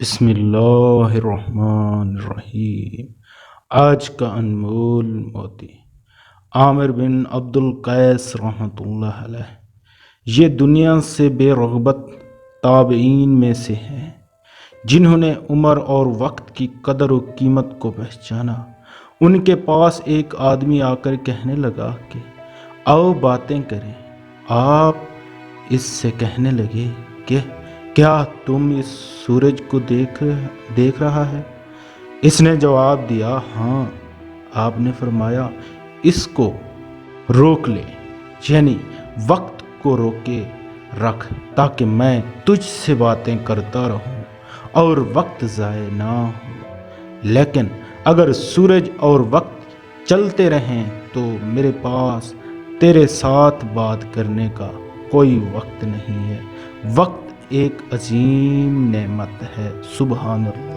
بسم اللہ الرحمن الرحیم۔ آج کا انمول موتی عامر بن عبد القیس رحمۃ اللہ علیہ یہ دنیا سے بے رغبت تابعین میں سے ہیں جنہوں نے عمر اور وقت کی قدر و قیمت کو پہچانا۔ ان کے پاس ایک آدمی آ کر کہنے لگا کہ آؤ باتیں کریں۔ آپ اس سے کہنے لگے کہ کیا تم اس سورج کو دیکھ رہا ہے؟ اس نے جواب دیا ہاں۔ آپ نے فرمایا اس کو روک لے، یعنی وقت کو روکے رکھ تاکہ میں تجھ سے باتیں کرتا رہوں اور وقت ضائع نہ ہو، لیکن اگر سورج اور وقت چلتے رہیں تو میرے پاس تیرے ساتھ بات کرنے کا کوئی وقت نہیں ہے۔ وقت ایک عظیم نعمت ہے۔ سبحان اللہ۔